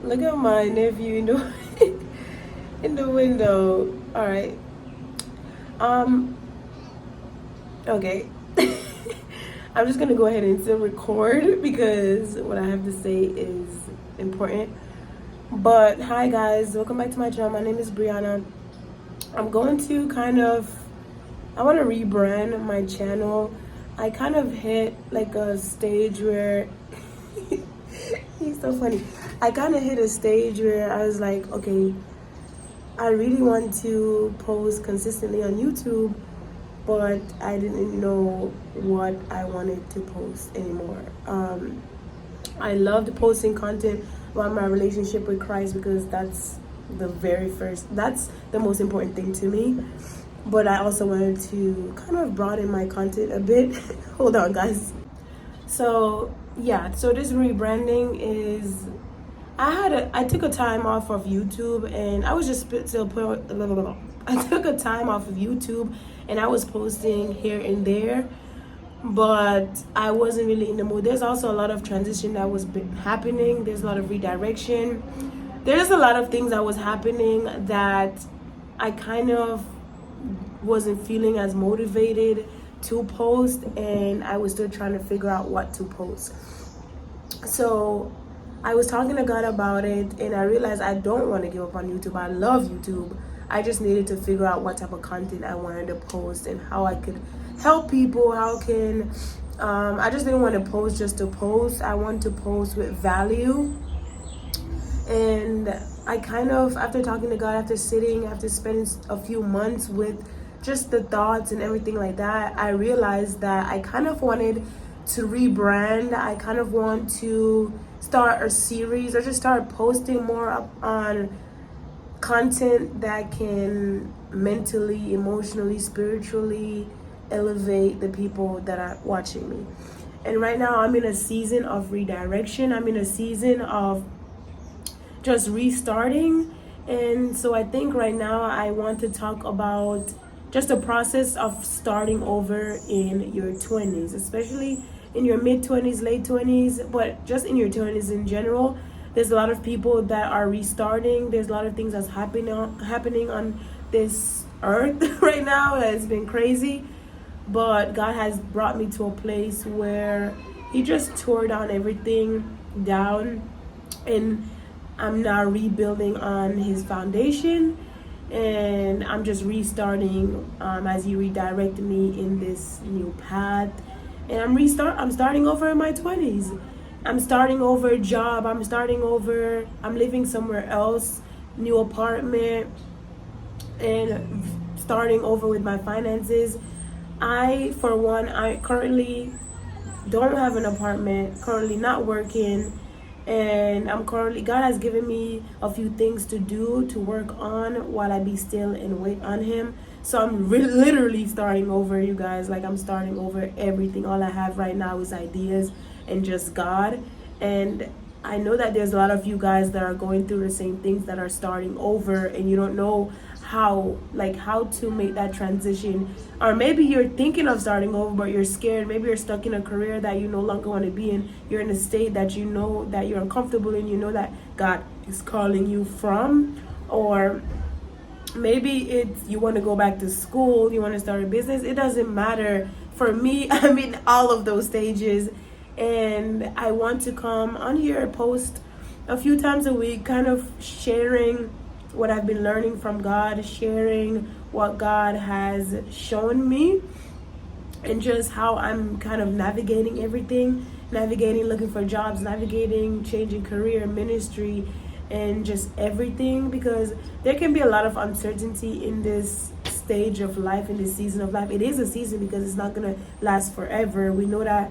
Look at my nephew in the in the window. All right. Um. Okay. I'm just gonna go ahead and still record because what I have to say is important. But hi guys, welcome back to my channel. My name is Brianna. I'm going to I want to rebrand my channel. I kind of hit like a stage where he's so funny. I kind of hit a stage where I was like, okay, I really want to post consistently on YouTube, but I didn't know what I wanted to post anymore. I loved posting content about my relationship with Christ because that's the most important thing to me. But I also wanted to kind of broaden my content a bit. Hold on, guys. So yeah, so this rebranding is I took a time off of YouTube and I was just still I took a time off of YouTube and I was posting here and there, but I wasn't really in the mood. There's also a lot of transition that was happening. There's a lot of redirection. There's a lot of things that was happening that I kind of wasn't feeling as motivated to post, and I was still trying to figure out what to post. So I was talking to God about it, and I realized I don't want to give up on YouTube. I love YouTube. I just needed to figure out what type of content I wanted to post and how I could help people. I just didn't want to post just to post. I want to post with value. And I kind of, after talking to God, after spending a few months with just the thoughts and everything like that, I realized that I kind of wanted to rebrand. I kind of want to start a series or just start posting more up on content that can mentally, emotionally, spiritually elevate the people that are watching me. And right now I'm in a season of redirection. I'm in a season of just restarting. And so I think right now I want to talk about just the process of starting over in your 20s, especially in your mid-20s, late 20s, but just in your 20s in general. There's a lot of people that are restarting. There's a lot of things that's happening on this earth right now that has been crazy. But God has brought me to a place where He just tore down everything down, and I'm now rebuilding on His foundation, and I'm just restarting as He redirected me in this new path. And I'm starting over in my 20s. I'm starting over a job. I'm living somewhere else, new apartment, and starting over with my finances. I currently don't have an apartment, currently not working, and God has given me a few things to do, to work on while I be still and wait on Him. So I'm literally starting over, you guys. Like, I'm starting over everything. All I have right now is ideas and just God. And I know that there's a lot of you guys that are going through the same things, that are starting over, and you don't know how to make that transition. Or maybe you're thinking of starting over, but you're scared. Maybe you're stuck in a career that you no longer want to be in. You're in a state that you know that you're uncomfortable in, you know that God is calling you from. Or maybe you want to go back to school, you want to start a business. It doesn't matter. For me, I'm in all of those stages, and I want to come on here and post a few times a week, kind of sharing what I've been learning from God, sharing what God has shown me, and just how I'm kind of navigating everything, looking for jobs, navigating changing career, ministry, and just everything, because there can be a lot of uncertainty in this stage of life, in this season of life. It is a season because it's not going to last forever. We know that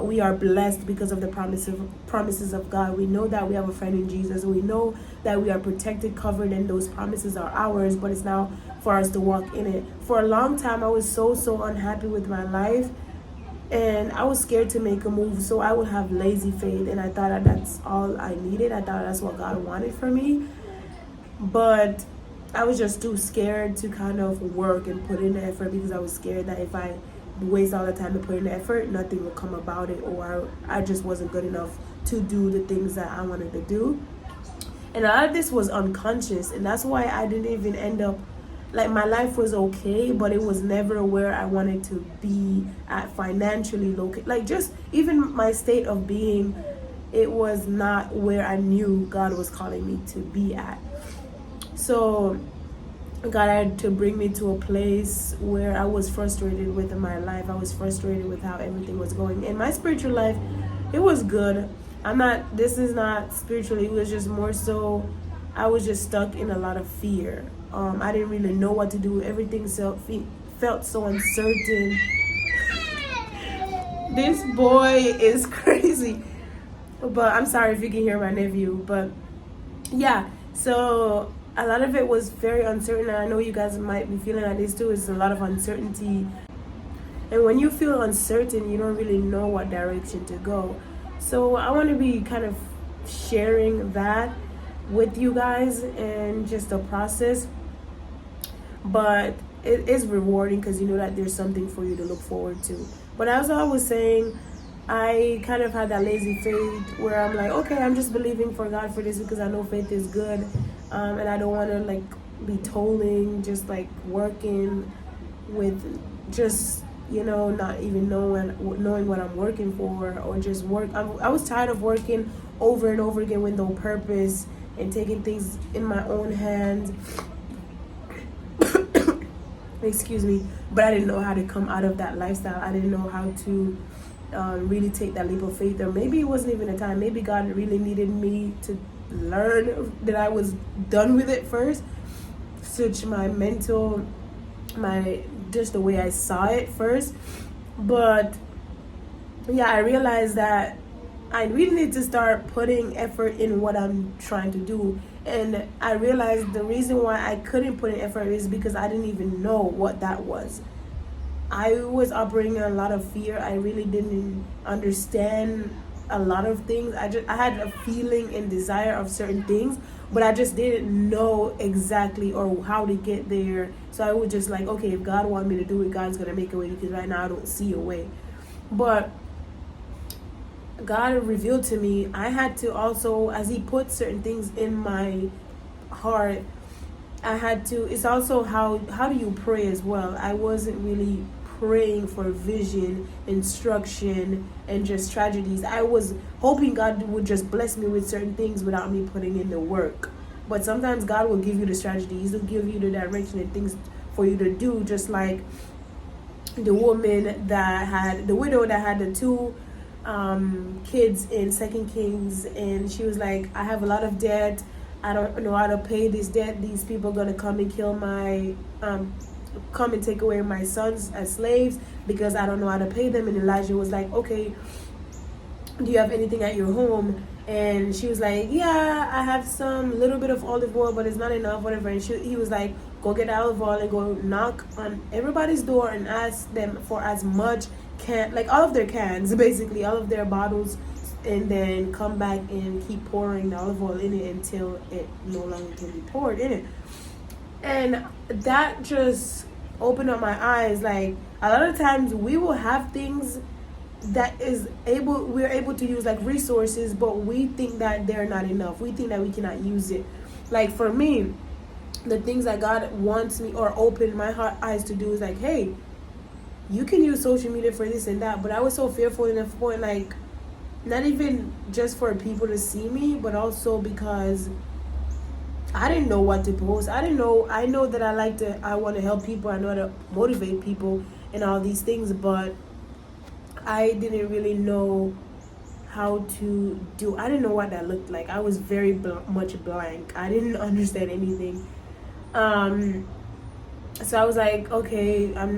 we are blessed because of the promises of God. We know that we have a friend in Jesus. We know that we are protected, covered, and those promises are ours, but it's now for us to walk in it. For a long time, I was so unhappy with my life, and I was scared to make a move, so I would have lazy faith, and I thought that that's all I needed. I thought that's what God wanted for me, but I was just too scared to kind of work and put in the effort, because I was scared that if I waste all the time to put in the effort, nothing would come about it, or I just wasn't good enough to do the things that I wanted to do. And a lot of this was unconscious, and that's why I didn't even end up, like, my life was okay, but it was never where I wanted to be at financially located. Like, just even my state of being, it was not where I knew God was calling me to be at. So God had to bring me to a place where I was frustrated with my life. I was frustrated with how everything was going. In my spiritual life, it was good. This is not spiritually, it was just more so, I was just stuck in a lot of fear. I didn't really know what to do. Everything felt so uncertain. This boy is crazy. But I'm sorry if you can hear my nephew. But yeah, so a lot of it was very uncertain. And I know you guys might be feeling like this too. It's a lot of uncertainty. And when you feel uncertain, you don't really know what direction to go. So I want to be kind of sharing that with you guys and just the process. But it is rewarding because you know that there's something for you to look forward to. But as I was saying, I kind of had that lazy faith where I'm like, okay, I'm just believing for God for this because I know faith is good. And I don't want to like be tolling, just like working with just, you know, not even knowing what I'm working for, or just work. I was tired of working over and over again with no purpose and taking things in my own hands. Excuse me. But I didn't know how to come out of that lifestyle. I didn't know how to really take that leap of faith. Or maybe it wasn't even a time. Maybe God really needed me to learn that I was done with it first. Switch my mental, just the way I saw it first. But yeah, I realized that I really need to start putting effort in what I'm trying to do. And I realized the reason why I couldn't put in effort is because I didn't even know what that was. I was operating in a lot of fear. I really didn't understand a lot of things. I had a feeling and desire of certain things, but I just didn't know exactly or how to get there. So I was just like, okay, if God wants me to do it, God's gonna make a way, because right now I don't see a way. But God revealed to me I had to also, as He put certain things in my heart, I had to, it's also how do you pray as well. I wasn't really praying for vision, instruction, and just tragedies. I was hoping God would just bless me with certain things without me putting in the work. But sometimes God will give you the strategies, He'll give you the direction and things for you to do, just like the widow that had the two kids in 2 Kings, and she was like, I have a lot of debt, I don't know how to pay this debt, these people are going to come and kill my come and take away my sons as slaves because I don't know how to pay them. And Elijah was like, okay, do you have anything at your home? And she was like, yeah, I have some little bit of olive oil, but it's not enough, whatever. And he was like, go get olive oil and go knock on everybody's door and ask them for as much like all of their cans, basically all of their bottles, and then come back and keep pouring the olive oil in it until it no longer can be poured in it. And that just opened up my eyes. Like, a lot of times we will have things we're able to use, like resources, but we think that they're not enough. We think that we cannot use it. Like for me, the things that God wants me or opened my eyes to do is like, hey, you can use social media for this and that. But I was so fearful in a point, like, not even just for people to see me, but also because I didn't know what to post. I know that I want to help people. I know how to motivate people and all these things, but I didn't really know how to do. I didn't know what that looked like. I was very much blank. I didn't understand anything. So I was like, okay, I'm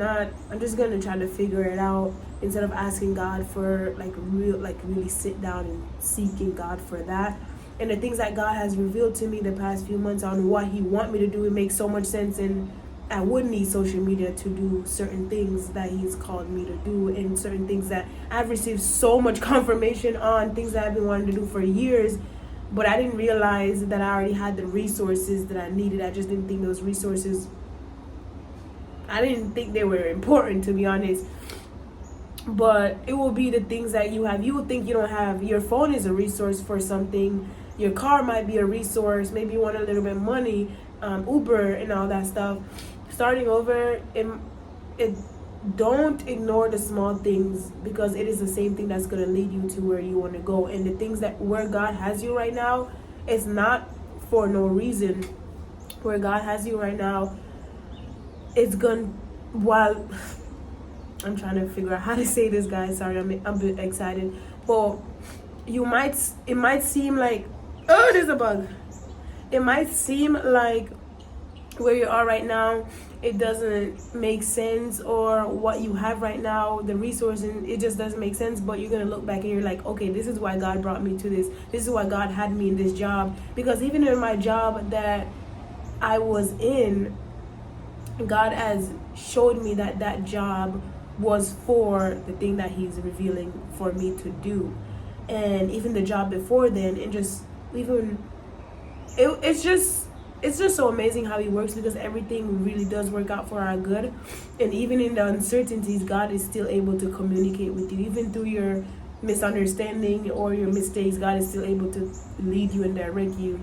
just gonna try to figure it out, instead of asking God for really sit down and seeking God for that. And the things that God has revealed to me the past few months on what He want me to do, it makes so much sense. And I would need social media to do certain things that He's called me to do, and certain things that I've received so much confirmation on, things that I've been wanting to do for years. But I didn't realize that I already had the resources that I needed. I just didn't think those resources, I didn't think they were important, to be honest. But it will be the things that you have. You will think you don't have. Your phone is a resource for something. Your car might be a resource. Maybe you want a little bit of money, Uber and all that stuff. Starting over, it don't ignore the small things, because it is the same thing that's going to lead you to where you want to go. And the things that where God has you right now, it's not for no reason. Where God has you right now, it's going, while I'm trying to figure out how to say this, guys. Sorry, I'm a bit excited. But it might seem like, oh, there's a bug. It might seem like where you are right now, it doesn't make sense, or what you have right now, the resources, it just doesn't make sense. But you're gonna look back and you're like, okay, this is why God brought me to this. This is why God had me in this job. Because even in my job that I was in, God has showed me that that job was for the thing that He's revealing for me to do. And even the job before then, and just even it's just so amazing how He works, because everything really does work out for our good. And even in the uncertainties, God is still able to communicate with you. Even through your misunderstanding or your mistakes, God is still able to lead you and direct you.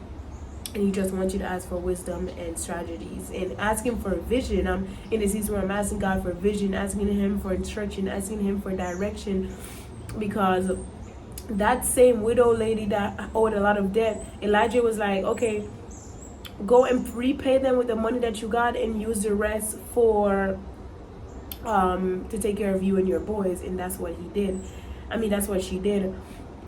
And He just wants you to ask for wisdom and strategies, and ask Him for vision. I'm in the season where I'm asking God for vision, asking Him for instruction, asking Him for direction. Because that same widow lady that owed a lot of debt, Elijah was like, okay, go and repay them with the money that you got, and use the rest for to take care of you and your boys. And that's what he did. That's what she did.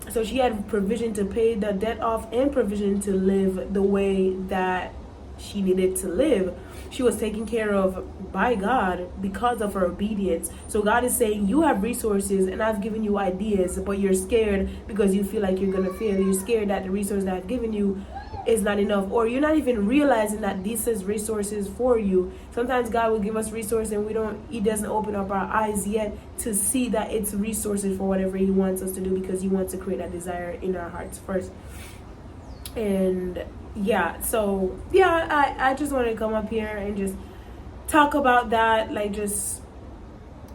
So she had provision to pay the debt off, and provision to live the way that she needed to live. She was taken care of by God because of her obedience. So God is saying, you have resources and I've given you ideas, but you're scared because you feel like you're going to fail. You're scared that the resource that I've given you is not enough, or you're not even realizing that this is resources for you. Sometimes God will give us resources and He doesn't open up our eyes yet to see that it's resources for whatever He wants us to do, because He wants to create that desire in our hearts first. And I just want to come up here and just talk about that, like just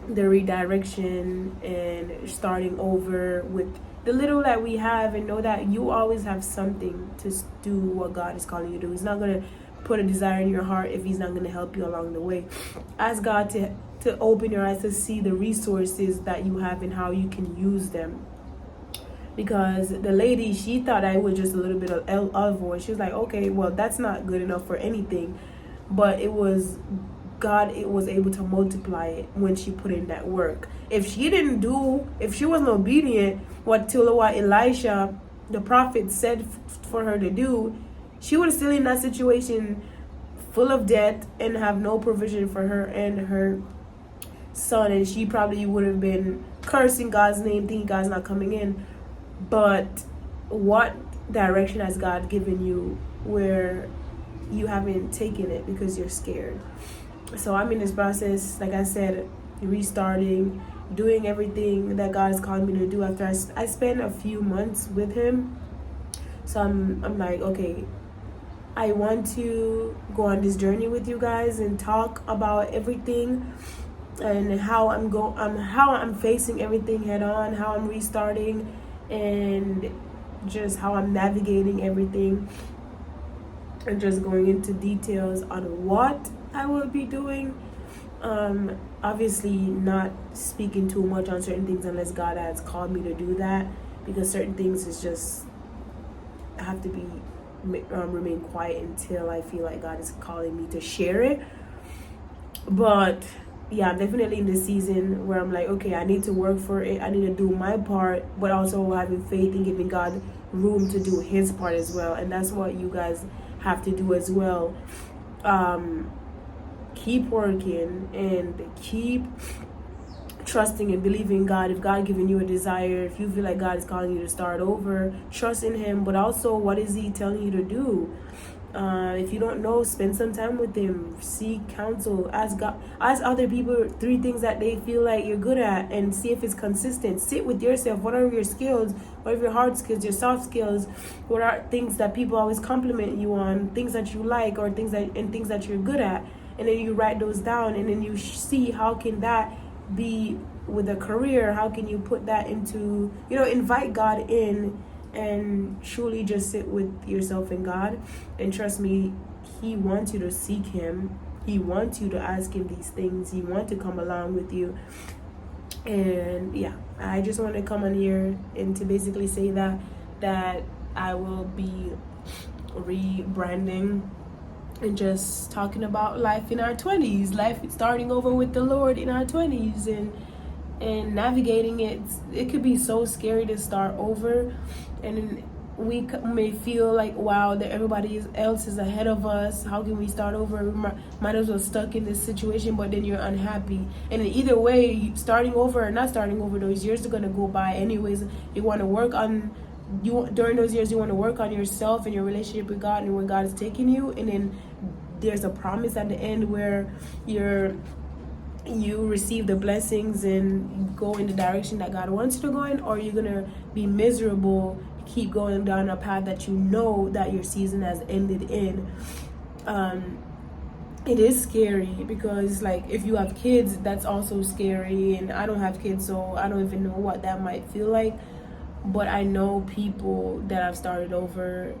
the redirection and starting over with the little that we have, and know that you always have something to do what God is calling you to do. He's not going to put a desire in your heart if He's not going to help you along the way. Ask God to open your eyes to see the resources that you have and how you can use them. Because the lady, she thought I was just a little bit of olive oil. She was like, okay, well, that's not good enough for anything. But it was God, it was able to multiply it when she put in that work. If she wasn't obedient what Elisha, the prophet, said for her to do, she would have still in that situation full of debt and have no provision for her and her son. And she probably would have been cursing God's name, thinking God's not coming in. But what direction has God given you where you haven't taken it because you're scared? So I'm in this process, like I said, restarting, doing everything that God is calling me to do after I spent a few months with Him. So I'm like, okay, I want to go on this journey with you guys and talk about everything and how I'm facing everything head on, how I'm restarting, and just how I'm navigating everything, and just going into details on what I will be doing. Obviously not speaking too much on certain things unless God has called me to do that, because certain things is just have to be remain quiet until I feel like God is calling me to share it. But yeah, I'm definitely in this season where I'm like, okay, I need to work for it. I need to do my part, but also having faith and giving God room to do His part as well. And that's what you guys have to do as well. Keep working and keep trusting and believing God. If God given you a desire, if you feel like God is calling you to start over, trust in Him. But also, what is He telling you to do? If you don't know, spend some time with Him. Seek counsel. Ask God. Ask other people 3 things that they feel like you're good at, and see if it's consistent. Sit with yourself. What are your skills? What are your hard skills? Your soft skills? What are things that people always compliment you on? Things that you like, or things that you're good at. And then you write those down, and then you see how can that be with a career. How can you put that into, invite God in and truly just sit with yourself and God. And trust me, he wants you to seek him. He wants you to ask him these things. He wants to come along with you. And yeah, I just want to come on here and to basically say that I will be rebranding and just talking about life in our 20s, life starting over with the Lord in our 20s, and navigating it. It could be so scary to start over, and we may feel like, wow, that everybody else is ahead of us. How can we start over? We might as well stuck in this situation, but then you're unhappy. And in either way, starting over or not starting over, those years are going to go by anyways. You want to work on during those years, you want to work on yourself and your relationship with God and where God is taking you. And then there's a promise at the end where you receive the blessings and go in the direction that God wants you to go in, or you're gonna be miserable, keep going down a path that you know that your season has ended in. It is scary because, like, if you have kids, that's also scary, and I don't have kids, so I don't even know what that might feel like. But I know people that have started over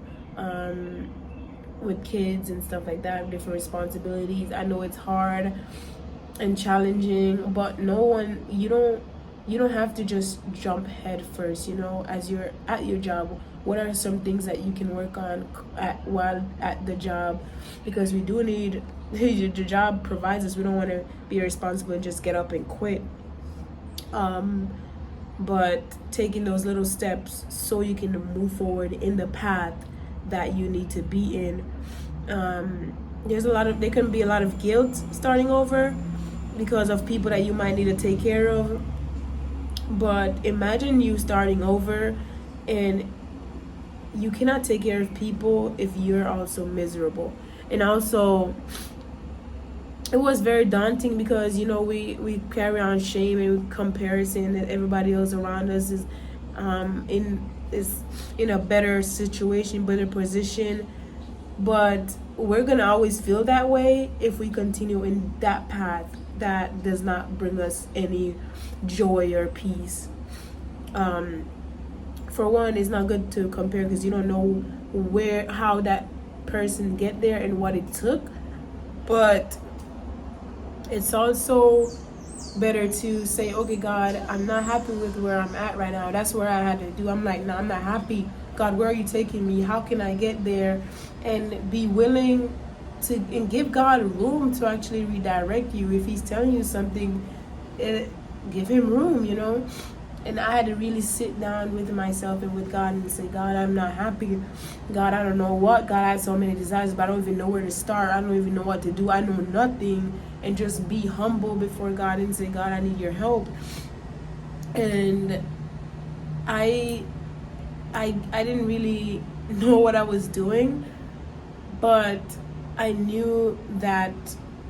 with kids and stuff like that, different responsibilities. I know it's hard and challenging, but you don't have to just jump head first. As you're at your job, what are some things that you can work on while at the job? Because we do need the job provides us. We don't want to be responsible and just get up and quit. But taking those little steps so you can move forward in the path that you need to be in. There can be a lot of guilt starting over because of people that you might need to take care of. But imagine you starting over and you cannot take care of people if you're also miserable. And also, it was very daunting because we carry on shame and comparison that everybody else around us is in a better situation, better position. But we're gonna always feel that way if we continue in that path that does not bring us any joy or peace. For one, it's not good to compare because you don't know how that person get there and what it took. But it's also better to say, okay, God, I'm not happy with where I'm at right now. That's where I had to do. I'm like, no, I'm not happy. God, where are you taking me? How can I get there? And be willing to, and give God room to actually redirect you. If he's telling you something, give him room, And I had to really sit down with myself and with God and say, God, I'm not happy. God, I don't know what. God, I have so many desires, but I don't even know where to start. I don't even know what to do. I know nothing. And just be humble before God and say, God, I need your help. And I didn't really know what I was doing, but I knew that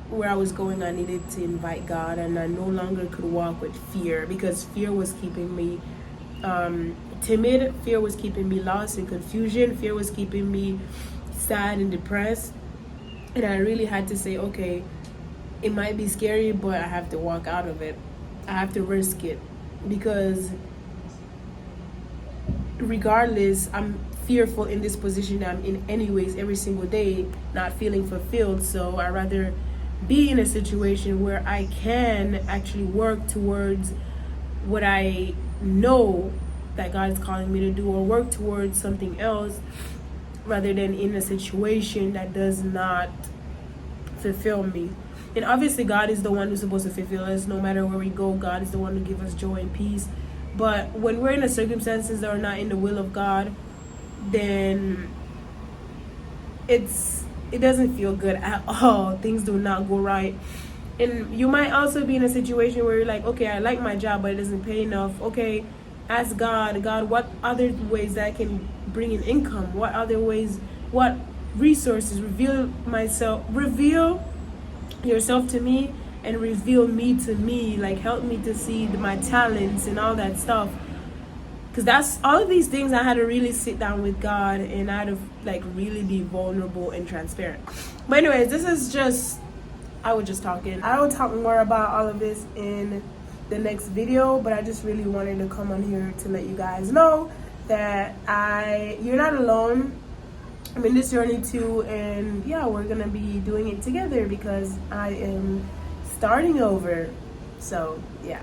where I was going, I needed to invite God, and I no longer could walk with fear because fear was keeping me timid. Fear was keeping me lost in confusion. Fear was keeping me sad and depressed. And I really had to say, okay, it might be scary, but I have to walk out of it. I have to risk it because regardless, I'm fearful in this position that I'm in anyways every single day, not feeling fulfilled. So I rather be in a situation where I can actually work towards what I know that God is calling me to do, or work towards something else rather than in a situation that does not fulfill me. And obviously God is the one who's supposed to fulfill us. No matter where we go, God is the one who gives us joy and peace. But when we're in the circumstances that are not in the will of God, then it doesn't feel good at all. Things do not go right. And you might also be in a situation where you're like, okay, I like my job, but it doesn't pay enough. Okay, ask God, what other ways that I can bring in income? What other ways, what resources? Reveal yourself to me and reveal me to me. Like, help me to see my talents and all that stuff. Because that's all of these things I had to really sit down with God, and I had to really be vulnerable and transparent. But anyways, I was just talking. I will talk more about all of this in the next video, but I just really wanted to come on here to let you guys know that you're not alone. I'm in this journey too, and yeah, we're gonna be doing it together because I am starting over. So yeah.